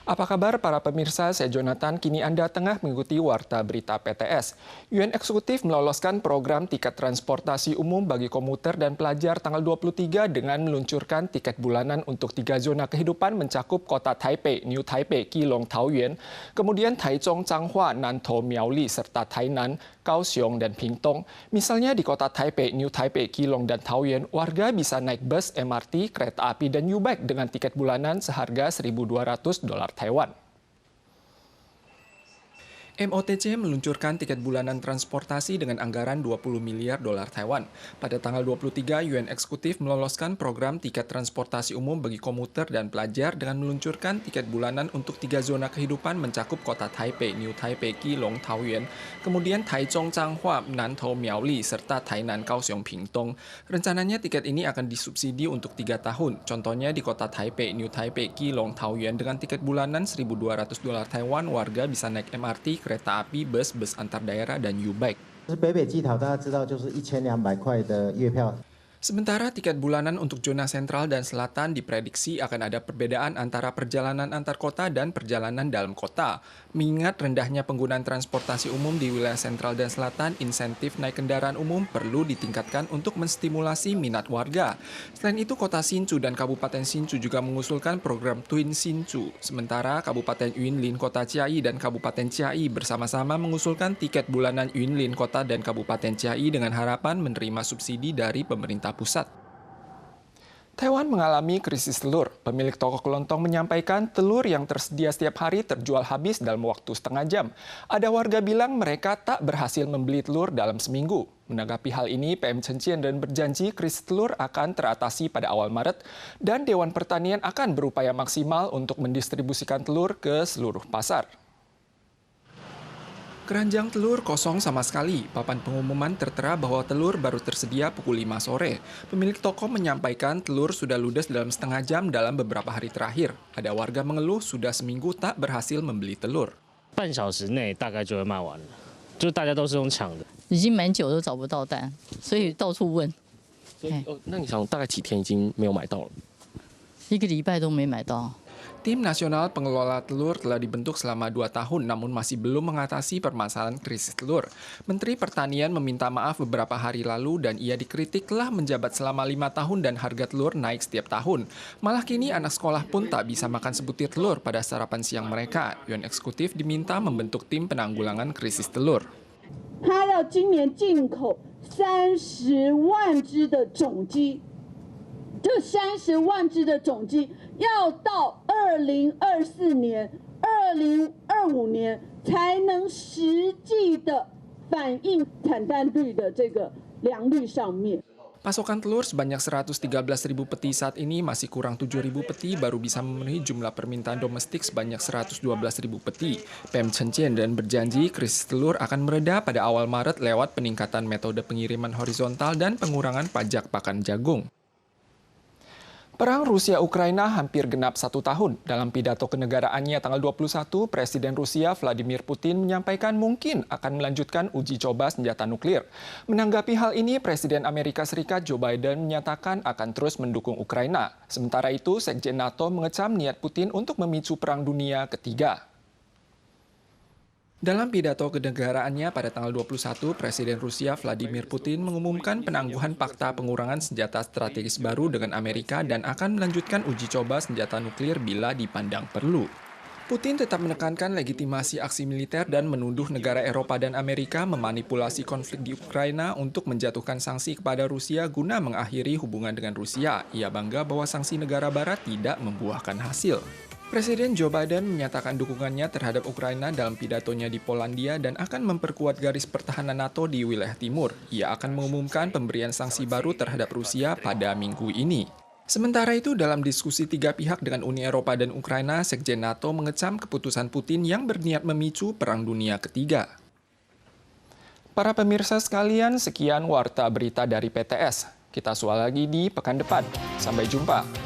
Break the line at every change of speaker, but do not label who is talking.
Apa kabar para pemirsa? Saya Jonathan, kini Anda tengah mengikuti Warta Berita PTS. UN Eksekutif meloloskan program tiket transportasi umum bagi komuter dan pelajar tanggal 23 dengan meluncurkan tiket bulanan untuk 3 zona kehidupan mencakup kota Taipei, New Taipei, Keelung, Taoyuan, kemudian Taichung, Changhua, Nantou, Miaoli, serta Tainan, Kaohsiung, dan Pingtung. Misalnya di kota Taipei, New Taipei, Keelung, dan Taoyuan, warga bisa naik bus, MRT, kereta api, dan U-Bike dengan tiket bulanan seharga $1.200 Taiwan. MOTC meluncurkan tiket bulanan transportasi dengan anggaran $20 miliar Taiwan. Pada tanggal 23, UN Eksekutif meloloskan program tiket transportasi umum bagi komuter dan pelajar dengan meluncurkan tiket bulanan untuk 3 zona kehidupan mencakup kota Taipei, New Taipei, Keelung, Taoyuan, kemudian Taichung, Changhua, Nantou, Miaoli, serta Tainan, Kaohsiung, Pingtung. Rencananya tiket ini akan disubsidi untuk 3 tahun. Contohnya di kota Taipei, New Taipei, Keelung, Taoyuan dengan tiket bulanan $1.200 Taiwan, warga bisa naik MRT, kereta api, bus antar daerah, dan U-Bike. Sementara tiket bulanan untuk zona sentral dan selatan diprediksi akan ada perbedaan antara perjalanan antar kota dan perjalanan dalam kota. Mengingat rendahnya penggunaan transportasi umum di wilayah sentral dan selatan, insentif naik kendaraan umum perlu ditingkatkan untuk menstimulasi minat warga. Selain itu, kota Hsinchu dan Kabupaten Hsinchu juga mengusulkan program Twin Hsinchu. Sementara Kabupaten Yunlin, Kota Chiayi, dan Kabupaten Chiayi bersama-sama mengusulkan tiket bulanan Yunlin, Kota, dan Kabupaten Chiayi dengan harapan menerima subsidi dari pemerintah pusat. Taiwan mengalami krisis telur. Pemilik toko kelontong menyampaikan telur yang tersedia setiap hari terjual habis dalam waktu setengah jam. Ada warga bilang mereka tak berhasil membeli telur dalam seminggu. Menanggapi hal ini, PM Chen Chien-ren berjanji krisis telur akan teratasi pada awal Maret dan Dewan Pertanian akan berupaya maksimal untuk mendistribusikan telur ke seluruh pasar. Keranjang telur kosong sama sekali. Papan pengumuman tertera bahwa telur baru tersedia pukul 5 sore. Pemilik toko menyampaikan telur sudah ludes dalam setengah jam dalam beberapa hari terakhir. Ada warga mengeluh sudah seminggu tak berhasil membeli telur.
半小时内大概就会卖完了，就大家都是用抢的。
已经蛮久都找不到蛋，所以到处问。
那你想大概几天已经没有买到了
？1个礼拜都没买到。
Tim Nasional Pengelola Telur telah dibentuk selama 2 tahun namun masih belum mengatasi permasalahan krisis telur. Menteri Pertanian meminta maaf beberapa hari lalu dan ia dikritik telah menjabat selama 5 tahun dan harga telur naik setiap tahun. Malah kini anak sekolah pun tak bisa makan sebutir telur pada sarapan siang mereka. UN Eksekutif diminta membentuk tim penanggulangan krisis telur.
他要今年进口30万只的种鸡，这30万只的种鸡要到2024年、2025年才能实际的反映产蛋率的这个良率上面。
Pasokan telur sebanyak 113.000 peti saat ini masih kurang 7.000 peti baru bisa memenuhi jumlah permintaan domestik sebanyak 112.000 peti. PM Chen Chien-ren berjanji krisis telur akan mereda pada awal Maret lewat peningkatan metode pengiriman horizontal dan pengurangan pajak pakan jagung. Perang Rusia-Ukraina hampir genap 1 tahun. Dalam pidato kenegaraannya tanggal 21, Presiden Rusia Vladimir Putin menyampaikan mungkin akan melanjutkan uji coba senjata nuklir. Menanggapi hal ini, Presiden Amerika Serikat Joe Biden menyatakan akan terus mendukung Ukraina. Sementara itu, Sekjen NATO mengecam niat Putin untuk memicu Perang Dunia Ketiga. Dalam pidato kenegaraannya pada tanggal 21, Presiden Rusia Vladimir Putin mengumumkan penangguhan fakta pengurangan senjata strategis baru dengan Amerika dan akan melanjutkan uji coba senjata nuklir bila dipandang perlu. Putin tetap menekankan legitimasi aksi militer dan menuduh negara Eropa dan Amerika memanipulasi konflik di Ukraina untuk menjatuhkan sanksi kepada Rusia guna mengakhiri hubungan dengan Rusia. Ia bangga bahwa sanksi negara barat tidak membuahkan hasil. Presiden Joe Biden menyatakan dukungannya terhadap Ukraina dalam pidatonya di Polandia dan akan memperkuat garis pertahanan NATO di wilayah timur. Ia akan mengumumkan pemberian sanksi baru terhadap Rusia pada minggu ini. Sementara itu, dalam diskusi 3 pihak dengan Uni Eropa dan Ukraina, Sekjen NATO mengecam keputusan Putin yang berniat memicu Perang Dunia Ketiga. Para pemirsa sekalian, sekian Warta Berita dari PTS. Kita soal lagi di pekan depan. Sampai jumpa.